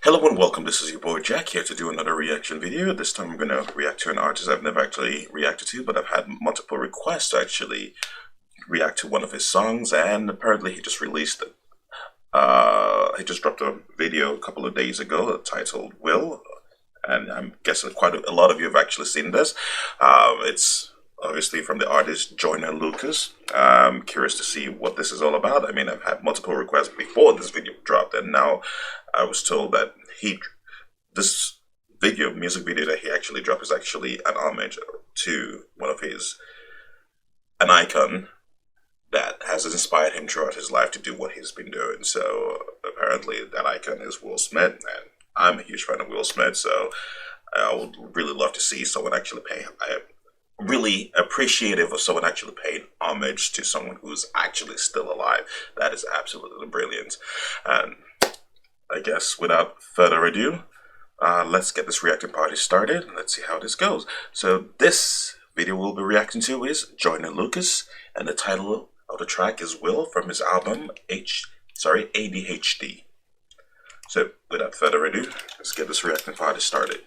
Hello and welcome, this is your boy Jack here to do another reaction video. This time I'm going to react to an artist I've never actually reacted to, but I've had multiple requests to actually react to one of his songs, and apparently he just released it. He just dropped a video a couple of days ago titled Will, and I'm guessing quite a lot of you have actually seen this. It's obviously from the artist Joyner Lucas. I'm curious to see what this is all about. I mean, I've had multiple requests before this video dropped, and now I was told that this music video that he actually dropped is actually an homage to an icon that has inspired him throughout his life to do what he's been doing. So apparently that icon is Will Smith, and I'm a huge fan of Will Smith, so I would really love to see someone actually really appreciative of someone actually paying homage to someone who's actually still alive. That is absolutely brilliant. And I guess without further ado, let's get this reacting party started and let's see how this goes. So this video we'll be reacting to is Joyner Lucas, and the title of the track is Will from his album ADHD. So without further ado, let's get this reacting party started.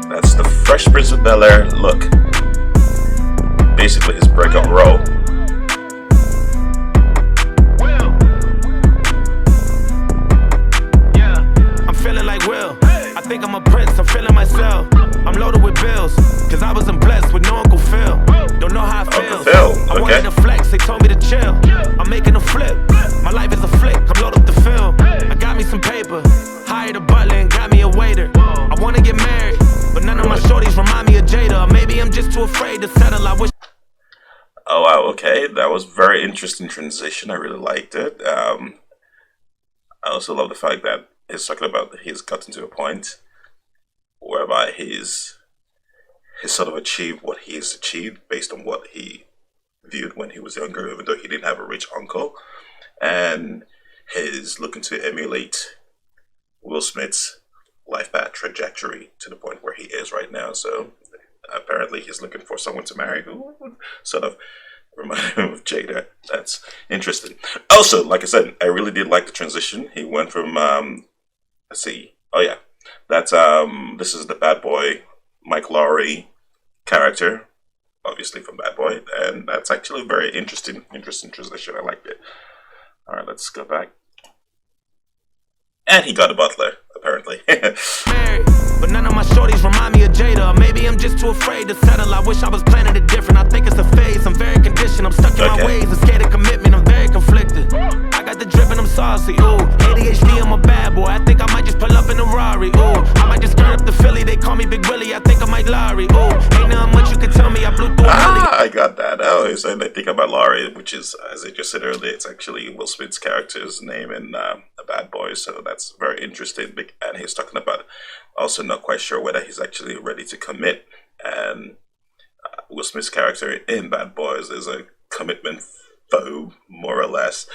That's the Fresh Prince of Bel-Air look. Basically his breakout role. I'm feeling like Will. I think I'm a prince, I'm feeling myself. I'm loaded with bills, cause I wasn't blessed with no Uncle Phil. Don't know how I feel. Uncle Phil, okay. I wanted to flex, they told me to chill. I'm making a flip, my life is a flick. I'm loaded up the film. I got me some paper, hired a butler and got me a waiter. I wanna get married, but none of my shorties remind me of Jada. Or maybe I'm just too afraid to settle. I wish. Oh wow, okay, that was very interesting transition. I really liked it. I also love the fact that he's talking about he's gotten to a point whereby he's sort of achieved what he's achieved based on what he viewed when he was younger, even though he didn't have a rich uncle, and he's looking to emulate Will Smith's life path trajectory to the point where he is right now. So apparently he's looking for someone to marry who would sort of remind him of Jada. That's interesting. Also, like I said, I really did like the transition. He went from let's see, oh yeah, that's this is the Bad Boy Mike Lowrey character, obviously from Bad Boy, and that's actually a very interesting transition. I liked it. All right, let's go back. And he got a butler, apparently. Married, but none of my shorties remind me of Jada. Or maybe I'm just too afraid to settle. I wish I was planning it different. I think it's a phase. I'm very conditioned. I'm stuck in my ways. I'm scared of commitment. I'm very conflicted. I got the drip and I'm saucy. Ooh, ADHD, I'm a bad boy. I think I might just pull up in a Rari. Ooh, I might just turn up the Philly. They call me Big Willie. I think I might Larry. Ooh, ain't nothing much you can tell me. I blew through a I got that. Oh, so they think about Laurie, which is, as I just said earlier, it's actually Will Smith's character's name in The Bad Boys. So that's very interesting. And he's talking about also not quite sure whether he's actually ready to commit. And Will Smith's character in Bad Boys is a commitment phobe, more or less,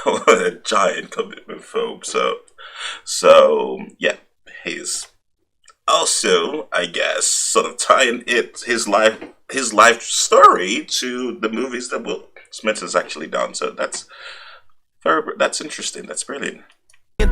a giant commitment phobe. So yeah, he's also, I guess, sort of tying his life story to the movies that Will Smith has actually done. So that's interesting. That's brilliant.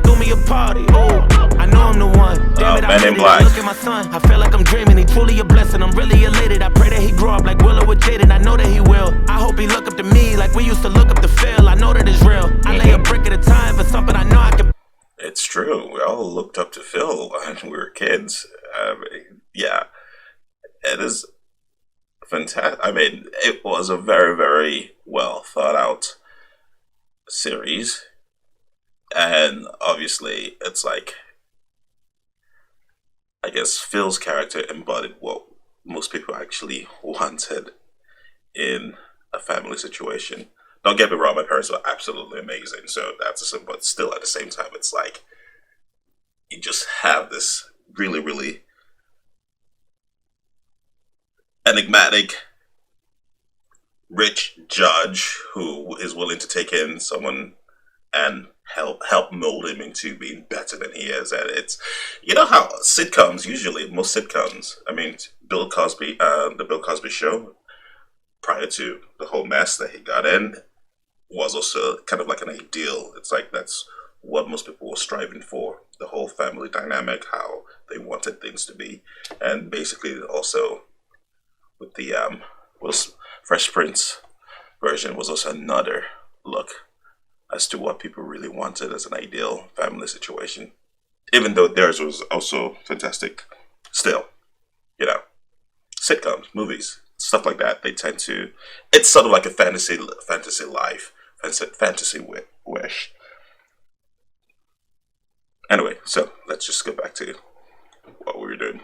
Threw me a party. Oh, I know I'm the one. Damn it, Men in Black. Look at my son. I feel like I'm dreaming. He truly a blessing. I'm really elated. I pray that he grow up like Willow with Jaden. I know that he will. I hope he look up to me like we used to look up to Phil. I know that it's real. I lay a brick at a time for something I know I can. It's true. We all looked up to Phil when we were kids. Yeah, it is fantastic. I mean, it was a very, very well thought out series. And obviously, it's like, I guess Phil's character embodied what most people actually wanted in a family situation. Don't get me wrong, my parents were absolutely amazing, so but still at the same time, it's like, you just have this really, really enigmatic, rich judge who is willing to take in someone and help mold him into being better than he is. And it's, you know how sitcoms, usually most sitcoms, I mean, Bill Cosby, the Bill Cosby Show, prior to the whole mess that he got in, was also kind of like an ideal. It's like that's what most people were striving for. The whole family dynamic, how they wanted things to be, and basically also with the was Fresh Prince version was also another look as to what people really wanted as an ideal family situation. Even though theirs was also fantastic, still, you know, sitcoms, movies, stuff like that. They tend to. It's sort of like a fantasy life, fantasy wish. Anyway, so let's just go back to what we were doing.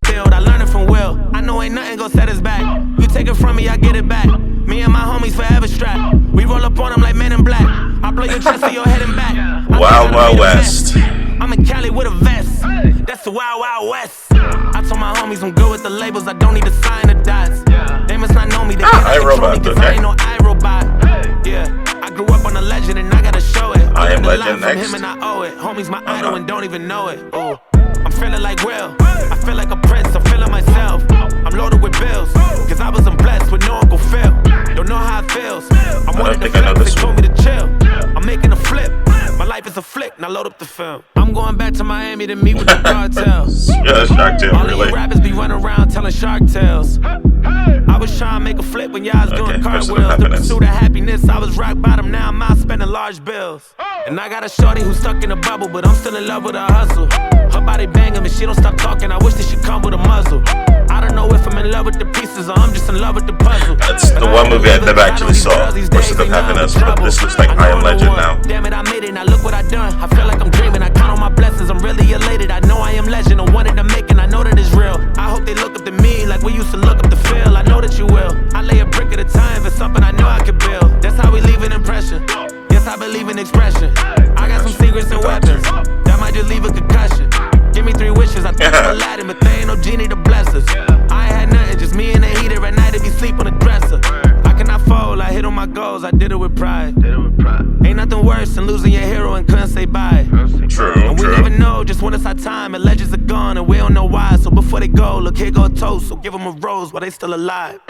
I learned it from Will. I know ain't nothing gon' set us back. You take it from me, I get it back. Me and my homies forever strapped. We roll up on them like men in black. I blow your chest to your head and back. Wild West. I'm in Cali with a vest. That's the Wild West. I told my homies I'm good with the labels. I don't need to sign the dots. They must not know me. They can't control me 'cause I ain't no iRobot. Yeah, I grew up on a legend and I gotta show it. I am legend from next. him and I owe it. Homies my idol and don't even know it. Ooh. I'm feeling like Will. I feel like a prince. I'm feeling myself. I'm loaded with bills. Cause I wasn't blessed with no Uncle Phil. Don't know how it feels. I wanted to flip. They told me to chill. I'm making a flip. My life is a flick. Now load up the film. I'm going back to Miami to meet with the cartels. Yeah, Shark Tale, All really. these rappers be running around telling shark tales. I was trying to make a flip when y'all was doing cartwheels. The pursuit of happiness, I was rock bottom. Now I'm out spending large bills. And I got a shorty who's stuck in a bubble, but I'm still in love with her hustle. Her body banging and she don't stop talking. I wish that she come with a muzzle. I don't know if I'm in love with the pieces or I'm just in love with the puzzle. That's the one movie I never actually saw. Pursuit of Happiness, but this looks like I Am Legend now. Damn it, I made it. Now look what I done. I feel like I'm dreaming. I count on my blessings. I'm really elated. I know I am legend. I wanted to make it. I know that it's real. I hope they look up to me like we used to look up to Phil. I know that you will. I lay a brick at a time for something I know I could build. That's how we leave an impression. Yes, I believe in expression. I got some secrets and weapons that might just leave a concussion. Give me 3 wishes. I think I'm Aladdin, but they ain't no genie to bless us. I ain't had nothing, just me and the heater at night. If you sleep on the dresser, I cannot fold. I hit on my goals. I did it with pride. Ain't nothing worse than losing your hero and couldn't say bye. True, And we true. never know just when it's our time. And legends are gone and we don't know why. So before they go, look, here go a toast. So give them a rose while they still alive.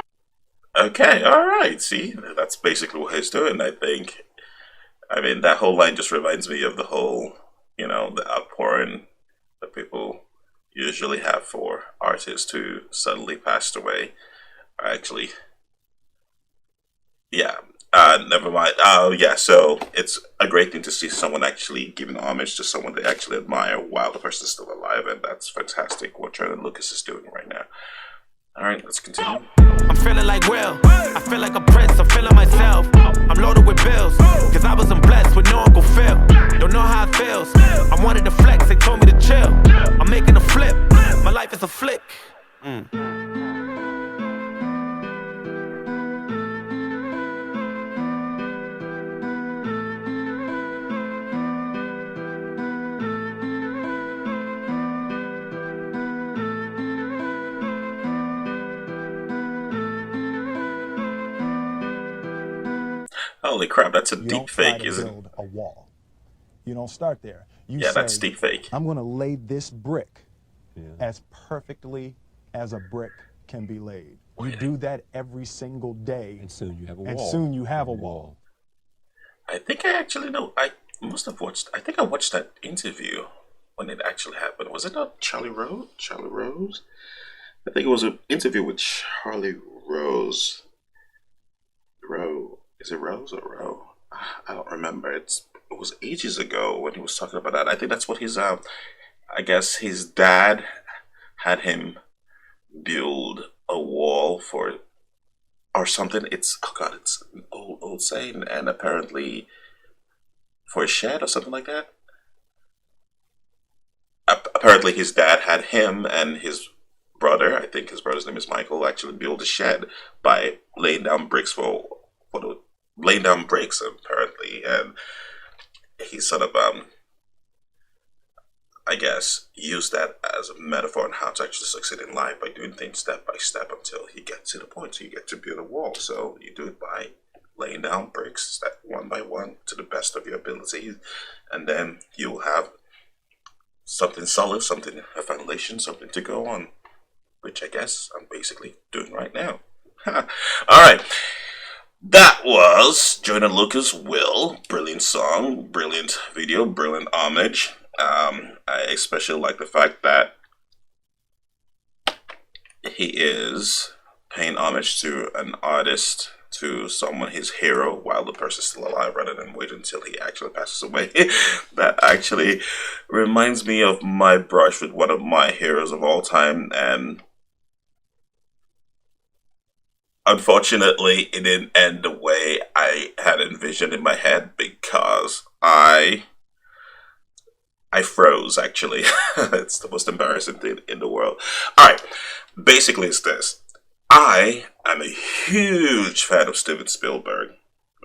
Okay, alright, see? That's basically what he's doing, I think. I mean, that whole line just reminds me of the whole, you know, the outpouring that people usually have for artists who suddenly passed away. Actually, yeah, never mind. Yeah, so it's a great thing to see someone actually giving homage to someone they actually admire while the person's still alive, and that's fantastic what Joyner Lucas is doing right now. Alright, let's continue. I'm feeling like Will. I feel like a prince. I'm feeling myself. I'm loaded with bills. Cause I wasn't blessed with no Uncle Phil. Don't know how it feels. I wanted to flex. They told me to chill. I'm making a flip. My life is a flick. Holy crap, that's a You deep don't try fake, to isn't it? build a wall. You don't start there. You Yeah, say, that's deep fake. I'm going to lay this brick as perfectly as a brick can be laid. You do that every single day. And soon you have a wall. And soon you have a wall. I think I actually know. I must have watched. I think I watched that interview when it actually happened. Was it not Charlie Rose? Charlie Rose? I think it was an interview with Charlie Rose. Is it Rose or Rowe? I don't remember. It was ages ago when he was talking about that. I think that's what his I guess his dad had him build a wall for or something. It's it's an old saying, and apparently for a shed or something like that. Apparently his dad had him and his brother, I think his brother's name is Michael, actually build a shed by laying down bricks apparently, and he sort of I guess used that as a metaphor on how to actually succeed in life by doing things step by step until you get to the point so you get to build a wall. So you do it by laying down bricks step one by one to the best of your ability, and then you'll have something solid, a foundation, something to go on, which I guess I'm basically doing right now. All right. That was Joyner Lucas Will. Brilliant song, brilliant video, brilliant homage. I especially like the fact that he is paying homage to an artist, to someone his hero, while the person's still alive, rather than wait until he actually passes away. That actually reminds me of my brush with one of my heroes of all time, and unfortunately, it didn't end the way I had envisioned in my head because I froze. Actually, it's the most embarrassing thing in the world. All right, basically, it's this. I am a huge fan of Steven Spielberg.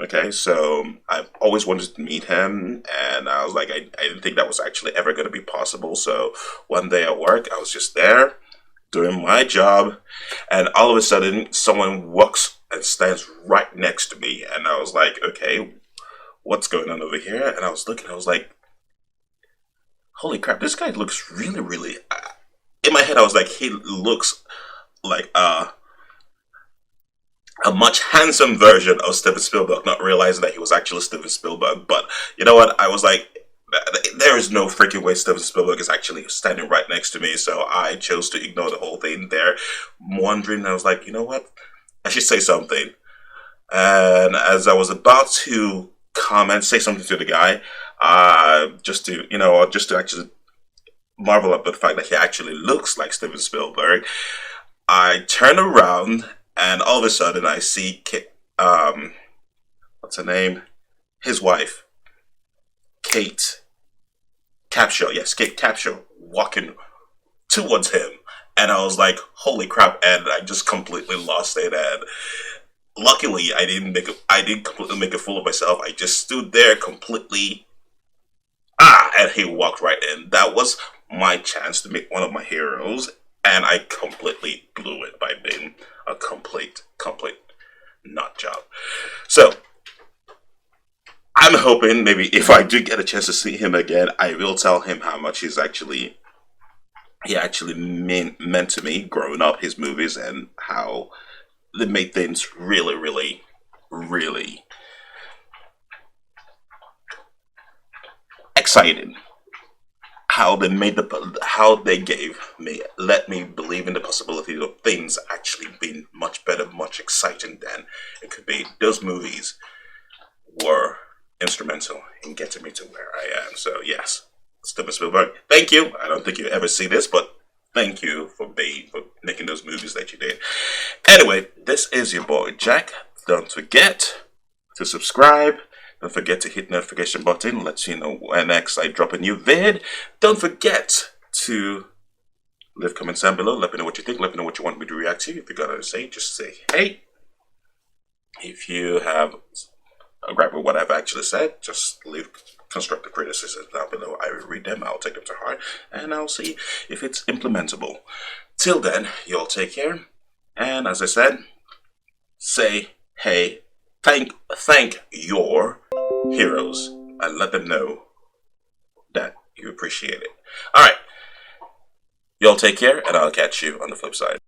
Okay, so I've always wanted to meet him, and I was like, I didn't think that was actually ever going to be possible. So one day at work, I was just there doing my job, and all of a sudden, someone walks and stands right next to me, and I was like, okay, what's going on over here? And I was looking, I was like, holy crap, this guy looks really, really. In my head, I was like, he looks like a much handsome version of Steven Spielberg, not realizing that he was actually Steven Spielberg. But you know what? I was like, there is no freaking way Steven Spielberg is actually standing right next to me. So I chose to ignore the whole thing there, wondering. I was like, you know what? I should say something. And as I was about to say something to the guy, just to actually marvel at the fact that he actually looks like Steven Spielberg, I turn around and all of a sudden I see what's her name? His wife, Kate Capshaw. Yes, Kate Capshaw walking towards him, and I was like, "Holy crap!" And I just completely lost it. And luckily, I didn't completely make a fool of myself. I just stood there completely. And he walked right in. That was my chance to meet one of my heroes, and I completely blew it by being a complete nut job. So I'm hoping maybe if I do get a chance to see him again, I will tell him how much he actually meant to me growing up, his movies, and how they made things really, really, really exciting. How they let me believe in the possibility of things actually being much better, much exciting than it could be. Those movies were instrumental in getting me to where I am. So yes, Steven Spielberg, thank you. I don't think you ever see this, but thank you for making those movies that you did. Anyway, this is your boy Jack. Don't forget to subscribe. Don't forget to hit the notification button. Let you know when next I drop a new vid. Don't forget to leave comments down below. Let me know what you think. Let me know what you want me to react to. If you got anything to say, just say hey. If you have a gripe with what I've actually said, just leave constructive criticism down below. I will read them. I'll take them to heart, and I'll see if it's implementable. Till then, y'all take care. And as I said, say hey. Thank your heroes and let them know that you appreciate it. Alright, y'all take care, and I'll catch you on the flip side.